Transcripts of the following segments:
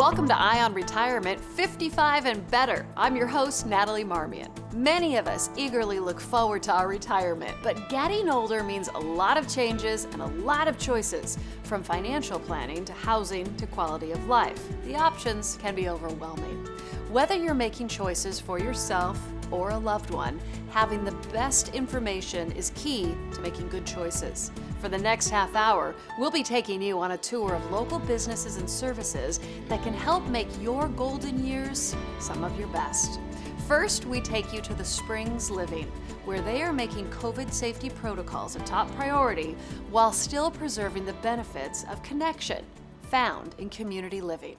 Welcome to Eye on Retirement 55 and Better. I'm your host, Natalie Marmion. Many of us eagerly look forward to our retirement, but getting older means a lot of changes and a lot of choices, from financial planning to housing to quality of life. The options can be overwhelming. Whether you're making choices for yourself or a loved one, having the best information is key to making good choices. For the next half hour, we'll be taking you on a tour of local businesses and services that can help make your golden years some of your best. First, we take you to the Springs Living, where they are making COVID safety protocols a top priority while still preserving the benefits of connection found in community living.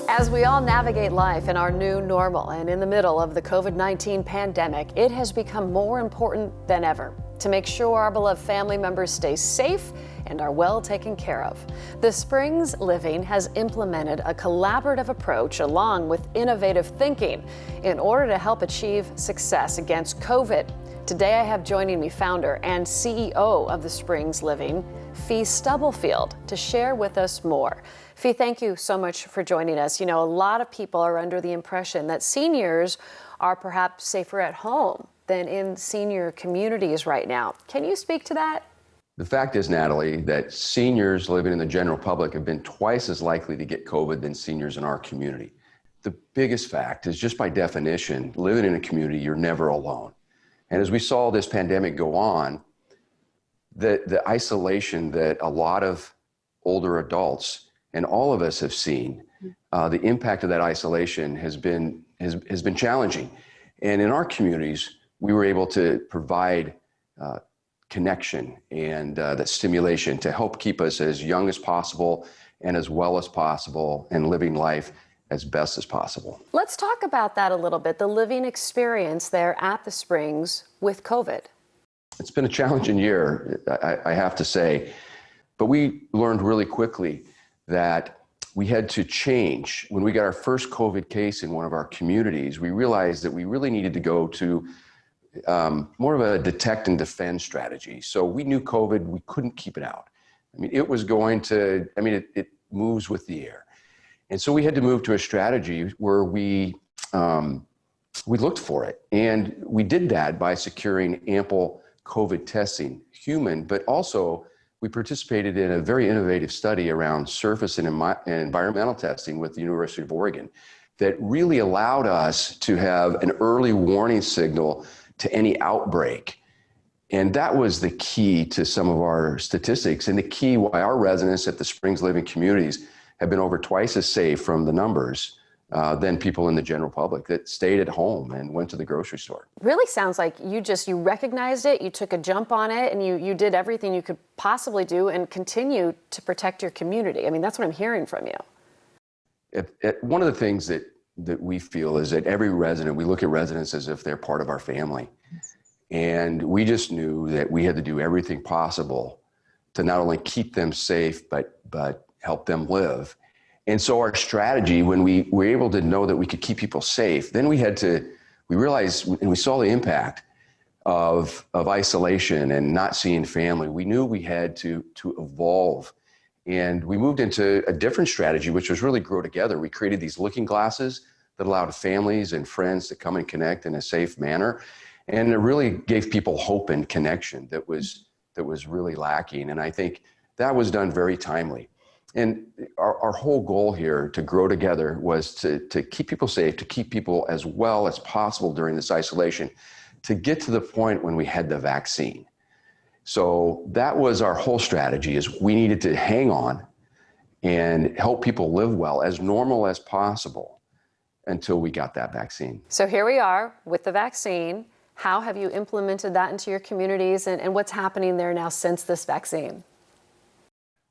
As we all navigate life in our new normal and in the middle of the COVID-19 pandemic, it has become more important than ever to make sure our beloved family members stay safe and are well taken care of. The Springs Living has implemented a collaborative approach along with innovative thinking in order to help achieve success against COVID. Today I have joining me founder and CEO of the Springs Living, Fee Stubblefield, to share with us more. Fee, thank you so much for joining us. You know, a lot of people are under the impression that seniors are perhaps safer at home than in senior communities right now. Can you speak to that? The fact is, Natalie, that seniors living in the general public have been twice as likely to get COVID than seniors in our community. The biggest fact is, just by definition, living in a community, you're never alone. And as we saw this pandemic go on, the isolation that a lot of older adults and all of us have seen, the impact of that isolation has been challenging. And in our communities, we were able to provide connection and that stimulation to help keep us as young as possible and as well as possible and living life as best as possible. Let's talk about that a little bit, the living experience there at the Springs with COVID. It's been a challenging year, I have to say, but we learned really quickly that we had to change. When we got our first COVID case in one of our communities, we realized that we really needed to go to more of a detect and defend strategy. So we knew COVID, we couldn't keep it out. I mean, it was going to, it moves with the air. And so we had to move to a strategy where we looked for it. And we did that by securing ample COVID testing, human, but also we participated in a very innovative study around surface and environmental testing with the University of Oregon that really allowed us to have an early warning signal to any outbreak. And that was the key to some of our statistics and the key why our residents at the Springs Living communities have been over twice as safe from the numbers than people in the general public that stayed at home and went to the grocery store. Really sounds like you recognized it, you took a jump on it, and you did everything you could possibly do and continue to protect your community. I mean, that's what I'm hearing from you. One of the things that we feel is that every resident, we look at residents as if they're part of our family. And we just knew that we had to do everything possible to not only keep them safe, but help them live. And so our strategy, when we were able to know that we could keep people safe, then we realized, and we saw the impact of isolation and not seeing family. We knew we had to evolve. And we moved into a different strategy, which was really grow together. We created these looking glasses that allowed families and friends to come and connect in a safe manner. And it really gave people hope and connection that was really lacking. And I think that was done very timely. And our whole goal here to grow together was to keep people safe, to keep people as well as possible during this isolation, to get to the point when we had the vaccine. So that was our whole strategy, is we needed to hang on and help people live well, as normal as possible, until we got that vaccine. So here we are with the vaccine. How have you implemented that into your communities, and what's happening there now since this vaccine?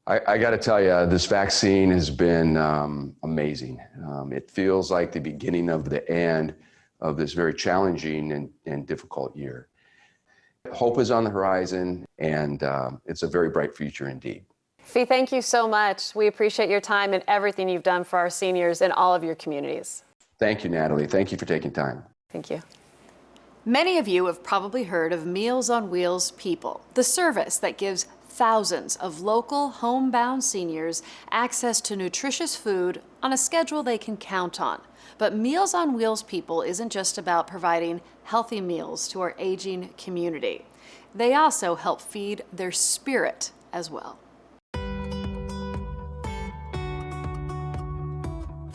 I got to tell you, this vaccine has been amazing. It feels like the beginning of the end of this very challenging and difficult year. Hope is on the horizon, and it's a very bright future indeed. Fee, thank you so much. We appreciate your time and everything you've done for our seniors in all of your communities. Thank you, Natalie. Thank you for taking time. Thank you. Many of you have probably heard of Meals on Wheels People, the service that gives thousands of local homebound seniors access to nutritious food on a schedule they can count on. But Meals on Wheels People isn't just about providing healthy meals to our aging community. They also help feed their spirit as well.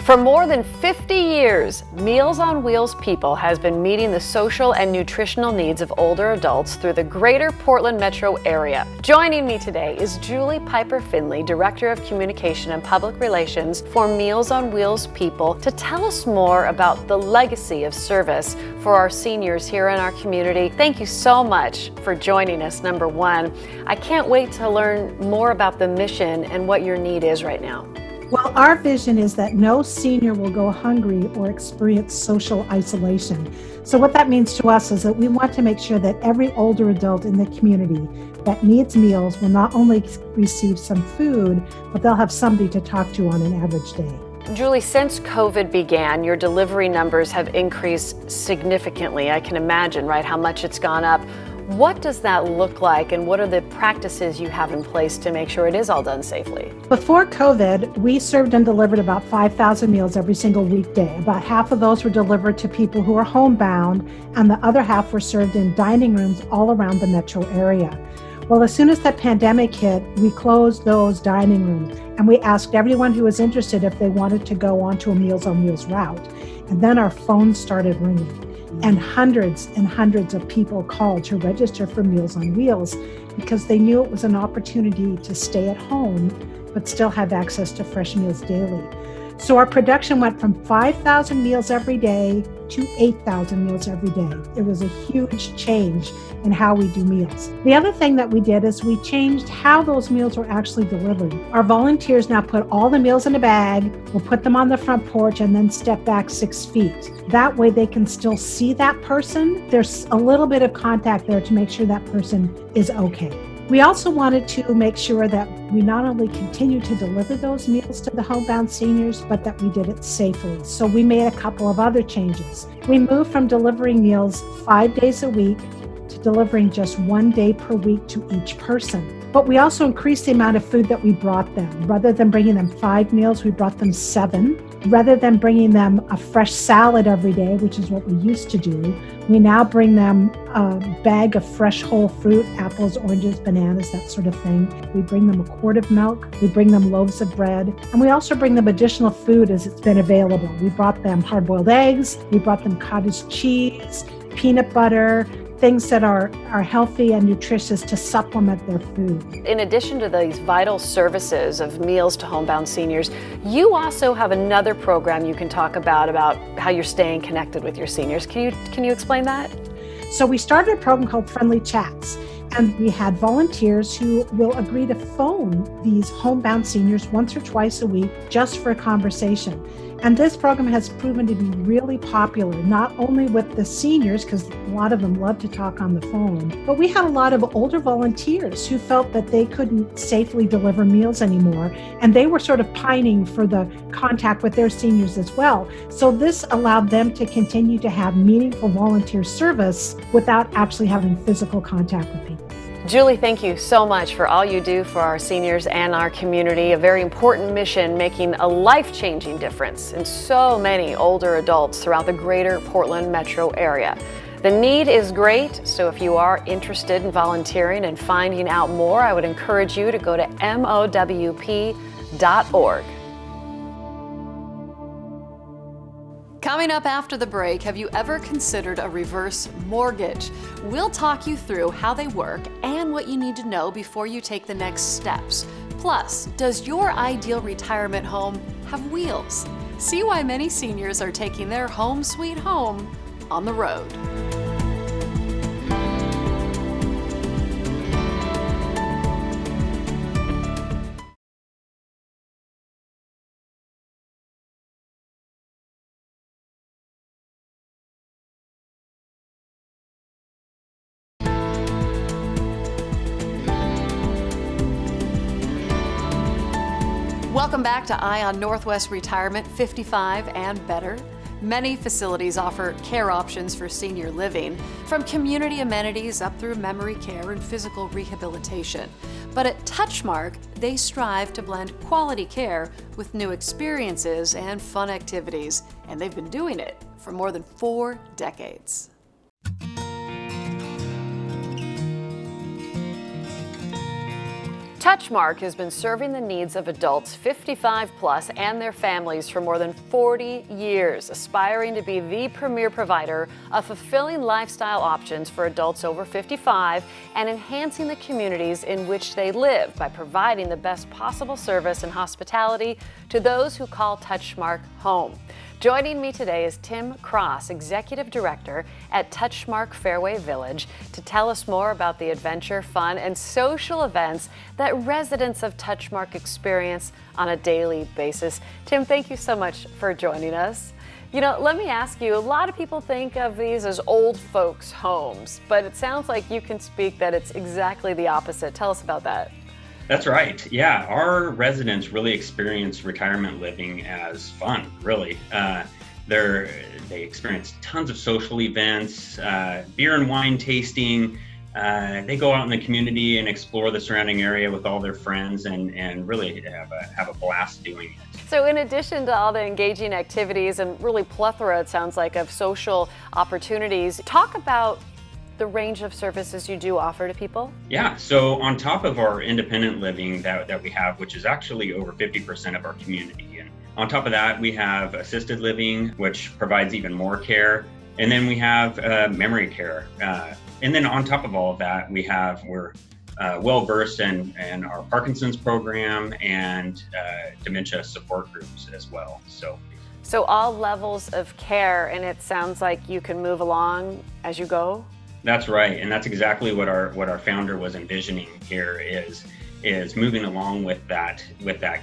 For more than 50 years, Meals on Wheels People has been meeting the social and nutritional needs of older adults through the greater Portland metro area. Joining me today is Julie Piper Finley, Director of Communication and Public Relations for Meals on Wheels People, to tell us more about the legacy of service for our seniors here in our community. Thank you so much for joining us, number one. I can't wait to learn more about the mission and what your need is right now. Well, our vision is that no senior will go hungry or experience social isolation. So what that means to us is that we want to make sure that every older adult in the community that needs meals will not only receive some food, but they'll have somebody to talk to on an average day. Julie, since COVID began, your delivery numbers have increased significantly. I can imagine, right, how much it's gone up. What does that look like, and what are the practices you have in place to make sure it is all done safely? Before COVID, we served and delivered about 5,000 meals every single weekday. About half of those were delivered to people who are homebound, and the other half were served in dining rooms all around the metro area. Well, as soon as the pandemic hit, we closed those dining rooms, and we asked everyone who was interested if they wanted to go onto a Meals on Wheels route. And then our phones started ringing. And hundreds of people called to register for Meals on Wheels because they knew it was an opportunity to stay at home but still have access to fresh meals daily. So our production went from 5,000 meals every day to 8,000 meals every day. It was a huge change in how we do meals. The other thing that we did is we changed how those meals were actually delivered. Our volunteers now put all the meals in a bag, we'll put them on the front porch and then step back 6 feet. That way they can still see that person. There's a little bit of contact there to make sure that person is okay. We also wanted to make sure that we not only continue to deliver those meals to the homebound seniors, but that we did it safely. So we made a couple of other changes. We moved from delivering meals 5 days a week to delivering just 1 day per week to each person. But we also increased the amount of food that we brought them. Rather than bringing them 5 meals, we brought them 7. Rather than bringing them a fresh salad every day, which is what we used to do, we now bring them a bag of fresh whole fruit, apples, oranges, bananas, that sort of thing. We bring them a quart of milk. We bring them loaves of bread. And we also bring them additional food as it's been available. We brought them hard-boiled eggs. We brought them cottage cheese, peanut butter, things that are healthy and nutritious to supplement their food. In addition to these vital services of meals to homebound seniors, you also have another program you can talk about how you're staying connected with your seniors. Can you explain that? So we started a program called Friendly Chats, and we had volunteers who will agree to phone these homebound seniors once or twice a week just for a conversation. And this program has proven to be really popular, not only with the seniors, because a lot of them love to talk on the phone, but we had a lot of older volunteers who felt that they couldn't safely deliver meals anymore, and they were sort of pining for the contact with their seniors as well. So this allowed them to continue to have meaningful volunteer service without actually having physical contact with people. Julie, thank you so much for all you do for our seniors and our community. A very important mission, making a life-changing difference in so many older adults throughout the greater Portland metro area. The need is great, so if you are interested in volunteering and finding out more, I would encourage you to go to mowp.org. Coming up after the break, have you ever considered a reverse mortgage? We'll talk you through how they work and what you need to know before you take the next steps. Plus, does your ideal retirement home have wheels? See why many seniors are taking their home sweet home on the road. Welcome back to Eye on Northwest Retirement 55 and Better. Many facilities offer care options for senior living, from community amenities up through memory care and physical rehabilitation. But at Touchmark, they strive to blend quality care with new experiences and fun activities, and they've been doing it for more than 4 decades. Touchmark has been serving the needs of adults 55 plus and their families for more than 40 years, aspiring to be the premier provider of fulfilling lifestyle options for adults over 55 and enhancing the communities in which they live by providing the best possible service and hospitality to those who call Touchmark home. Joining me today is Tim Cross, Executive Director at Touchmark Fairway Village, to tell us more about the adventure, fun, and social events that residents of Touchmark experience on a daily basis. Tim, thank you so much for joining us. You know, let me ask you, a lot of people think of these as old folks' homes, but it sounds like you can speak that it's exactly the opposite. Tell us about that. That's right. Yeah, our residents really experience retirement living as fun, really. They experience tons of social events, beer and wine tasting. They go out in the community and explore the surrounding area with all their friends and really have a blast doing it. So in addition to all the engaging activities and really plethora, it sounds like, of social opportunities, talk about the range of services you do offer to people? Yeah, so on top of our independent living that we have, which is actually over 50% of our community, and on top of that, we have assisted living, which provides even more care, and then we have memory care. And then on top of all of that, we're well versed in our Parkinson's program and dementia support groups as well. So all levels of care, and it sounds like you can move along as you go? That's right, and that's exactly what our founder was envisioning here is moving along with that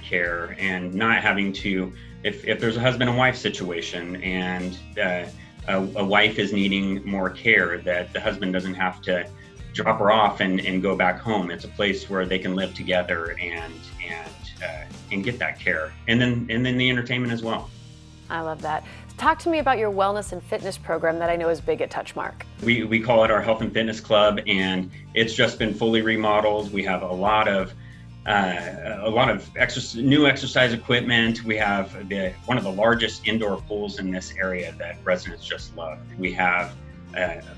care and not having to, if there's a husband and wife situation and a wife is needing more care, that the husband doesn't have to drop her off and go back home. It's a place where they can live together and get that care, and then the entertainment as well. I love that. Talk to me about your wellness and fitness program that I know is big at Touchmark. We call it our Health and Fitness Club, and it's just been fully remodeled. We have a lot of new exercise equipment. We have one of the largest indoor pools in this area that residents just love. We have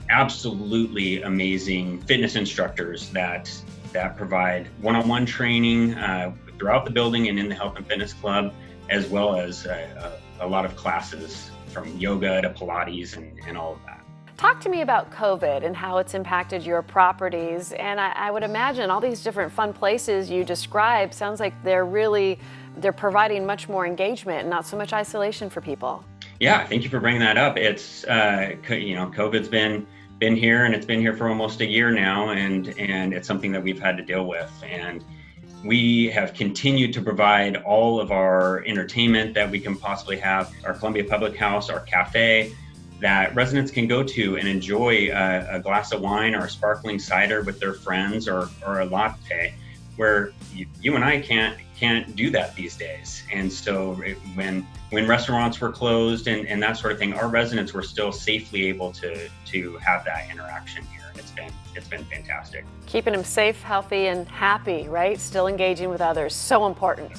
absolutely amazing fitness instructors that provide one-on-one training throughout the building and in the Health and Fitness Club, as well as a lot of classes from yoga to Pilates and all of that. Talk to me about COVID and how it's impacted your properties. And I would imagine all these different fun places you describe, sounds like they're providing much more engagement and not so much isolation for people. Yeah, thank you for bringing that up. It's, COVID's been here, and it's been here for almost a year now, and it's something that we've had to deal with. And we have continued to provide all of our entertainment that we can possibly have, our Columbia Public House, our cafe, that residents can go to and enjoy a glass of wine or a sparkling cider with their friends, or a latte, where you and I can't do that these days. And so when restaurants were closed and that sort of thing, our residents were still safely able to have that interaction here. It's been fantastic. Keeping them safe, healthy, and happy, right? Still engaging with others, so important.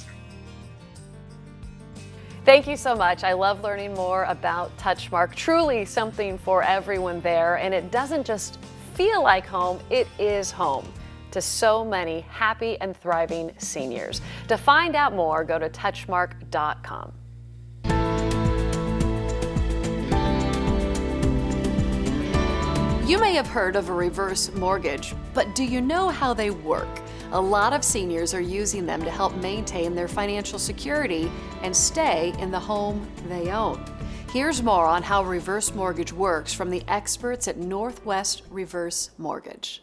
Thank you so much. I love learning more about Touchmark. Truly something for everyone there, and it doesn't just feel like home, it is home to so many happy and thriving seniors. To find out more, go to touchmark.com. You may have heard of a reverse mortgage, but do you know how they work? A lot of seniors are using them to help maintain their financial security and stay in the home they own. Here's more on how reverse mortgage works from the experts at Northwest Reverse Mortgage.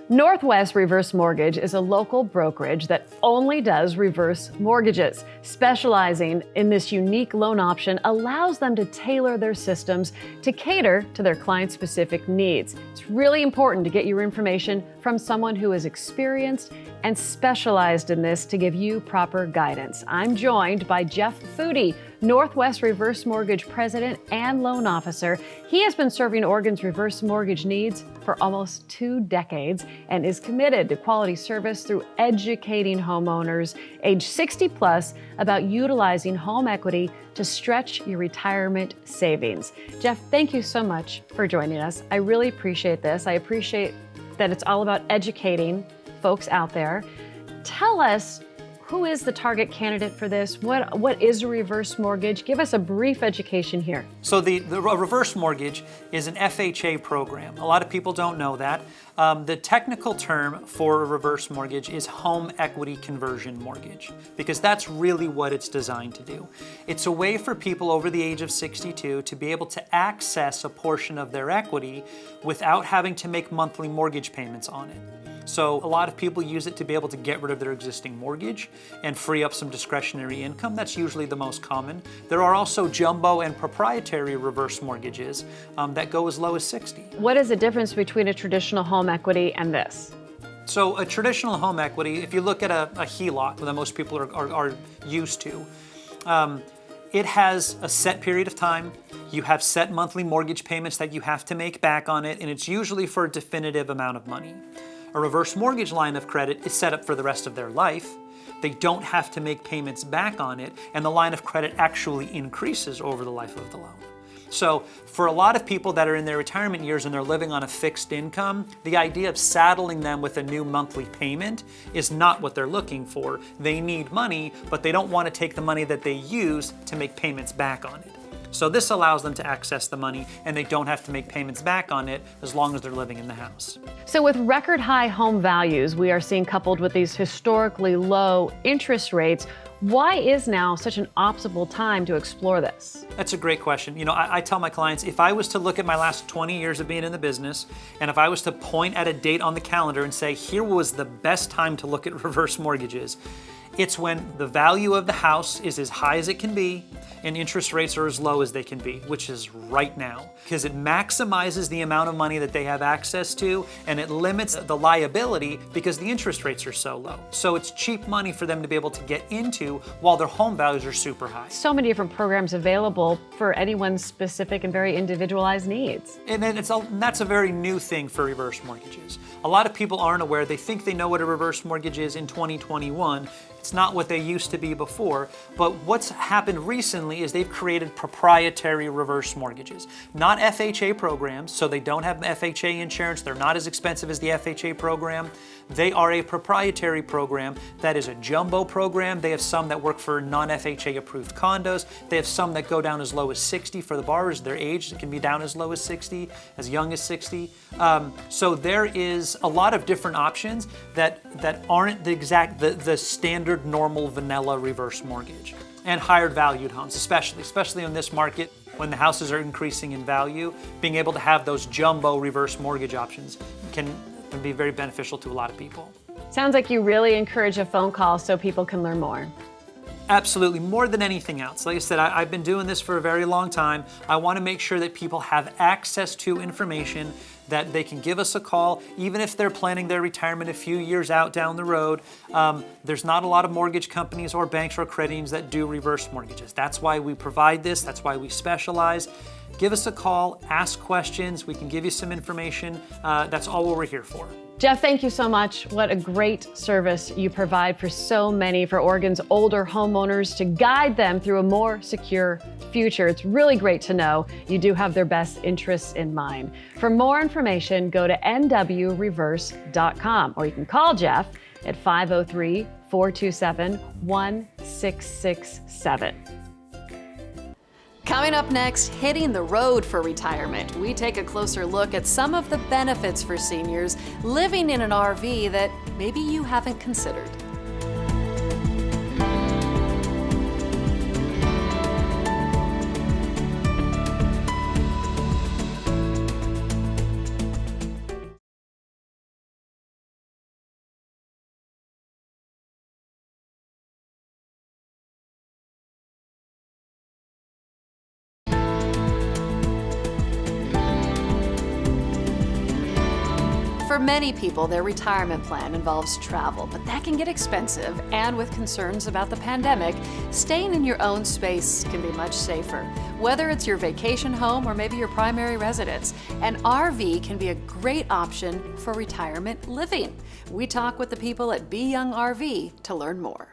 Northwest Reverse Mortgage is a local brokerage that only does reverse mortgages. Specializing in this unique loan option allows them to tailor their systems to cater to their client-specific needs. It's really important to get your information from someone who is experienced and specialized in this to give you proper guidance. I'm joined by Jeff Foodie, Northwest Reverse Mortgage President and Loan Officer. He has been serving Oregon's reverse mortgage needs for almost 2 decades and is committed to quality service through educating homeowners age 60 plus about utilizing home equity to stretch your retirement savings. Jeff, thank you so much for joining us. I really appreciate this. I appreciate that it's all about educating folks out there. Tell us, who is the target candidate for this? What is a reverse mortgage? Give us a brief education here. So the reverse mortgage is an FHA program. A lot of people don't know that. The technical term for a reverse mortgage is home equity conversion mortgage, because that's really what it's designed to do. It's a way for people over the age of 62 to be able to access a portion of their equity without having to make monthly mortgage payments on it. So a lot of people use it to be able to get rid of their existing mortgage and free up some discretionary income. That's usually the most common. There are also jumbo and proprietary reverse mortgages that go as low as 60. What is the difference between a traditional home equity and this? So a traditional home equity, if you look at a HELOC that most people are used to, it has a set period of time. You have set monthly mortgage payments that you have to make back on it, and it's usually for a definitive amount of money. A reverse mortgage line of credit is set up for the rest of their life. They don't have to make payments back on it, and the line of credit actually increases over the life of the loan. So for a lot of people that are in their retirement years and they're living on a fixed income, the idea of saddling them with a new monthly payment is not what they're looking for. They need money, but they don't want to take the money that they use to make payments back on it. So this allows them to access the money, and they don't have to make payments back on it as long as they're living in the house. So with record high home values we are seeing coupled with these historically low interest rates, why is now such an optimal time to explore this? That's a great question. You know, I tell my clients, if I was to look at my last 20 years of being in the business, and if I was to point at a date on the calendar and say, here was the best time to look at reverse mortgages, it's when the value of the house is as high as it can be and interest rates are as low as they can be, which is right now, because it maximizes the amount of money that they have access to, and it limits the liability because the interest rates are so low. So it's cheap money for them to be able to get into while their home values are super high. So many different programs available for anyone's specific and very individualized needs. And then that's a very new thing for reverse mortgages. A lot of people aren't aware. They think they know what a reverse mortgage is in 2021. It's not what they used to be before, but what's happened recently is they've created proprietary reverse mortgages. Not FHA programs, so they don't have FHA insurance. They're not as expensive as the FHA program. They are a proprietary program that is a jumbo program. They have some that work for non-FHA approved condos. They have some that go down as low as 60 for the borrowers. Their age, it can be down as low as 60, as young as 60. So there is a lot of different options that aren't the standard normal vanilla reverse mortgage. And higher valued homes, especially in this market when the houses are increasing in value, being able to have those jumbo reverse mortgage options can be very beneficial to a lot of people. Sounds like you really encourage a phone call so people can learn more. Absolutely, more than anything else. Like I said, I've been doing this for a very long time. I want to make sure that people have access to information, that they can give us a call, even if they're planning their retirement a few years out down the road. There's not a lot of mortgage companies or banks or credit unions that do reverse mortgages. That's why we provide this. That's why we specialize. Give us a call, ask questions. We can give you some information. That's all what we're here for. Jeff, thank you so much. What a great service you provide for so many, for Oregon's older homeowners, to guide them through a more secure future. It's really great to know you do have their best interests in mind. For more information, go to nwreverse.com, or you can call Jeff at 503-427-1667. Coming up next, hitting the road for retirement, we take a closer look at some of the benefits for seniors living in an RV that maybe you haven't considered. For many people, their retirement plan involves travel, but that can get expensive, and with concerns about the pandemic, staying in your own space can be much safer. Whether it's your vacation home or maybe your primary residence, an RV can be a great option for retirement living. We talk with the people at Be Young RV to learn more.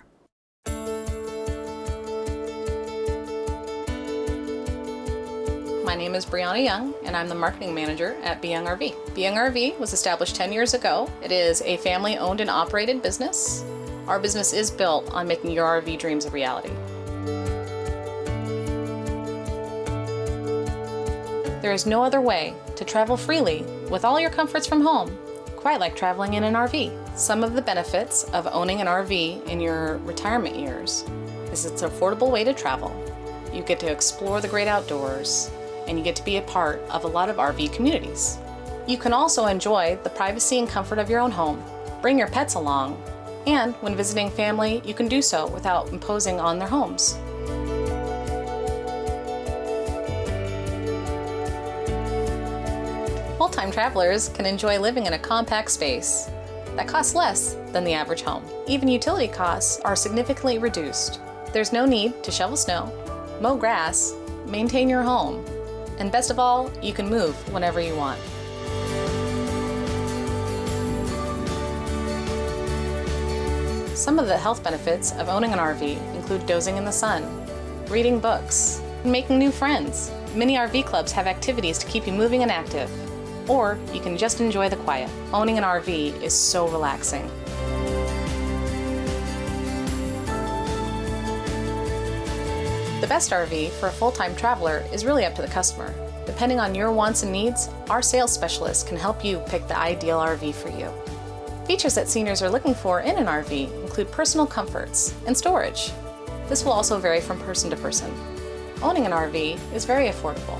My name is Brianna Young, and I'm the marketing manager at Be Young RV. Be Young RV was established 10 years ago. It is a family-owned and operated business. Our business is built on making your RV dreams a reality. There is no other way to travel freely with all your comforts from home, quite like traveling in an RV. Some of the benefits of owning an RV in your retirement years is it's an affordable way to travel. You get to explore the great outdoors, and you get to be a part of a lot of RV communities. You can also enjoy the privacy and comfort of your own home, bring your pets along, and when visiting family, you can do so without imposing on their homes. Full-time travelers can enjoy living in a compact space that costs less than the average home. Even utility costs are significantly reduced. There's no need to shovel snow, mow grass, maintain your home, and best of all, you can move whenever you want. Some of the health benefits of owning an RV include dozing in the sun, reading books, and making new friends. Many RV clubs have activities to keep you moving and active, or you can just enjoy the quiet. Owning an RV is so relaxing. The best RV for a full-time traveler is really up to the customer. Depending on your wants and needs, our sales specialists can help you pick the ideal RV for you. Features that seniors are looking for in an RV include personal comforts and storage. This will also vary from person to person. Owning an RV is very affordable.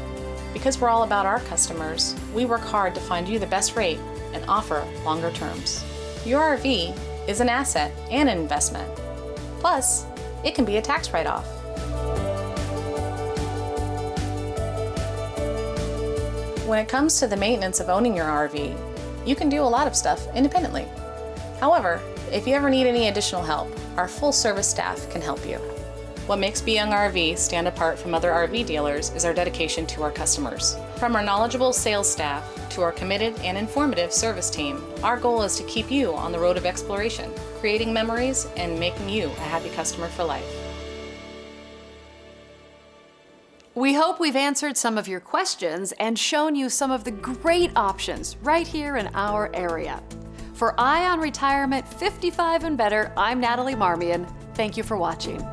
Because we're all about our customers, we work hard to find you the best rate and offer longer terms. Your RV is an asset and an investment. Plus, it can be a tax write-off. When it comes to the maintenance of owning your RV, you can do a lot of stuff independently. However, if you ever need any additional help, our full-service staff can help you. What makes Be Young RV stand apart from other RV dealers is our dedication to our customers. From our knowledgeable sales staff to our committed and informative service team, our goal is to keep you on the road of exploration, creating memories and making you a happy customer for life. We hope we've answered some of your questions and shown you some of the great options right here in our area. For Eye on Retirement 55 and Better, I'm Natalie Marmion. Thank you for watching.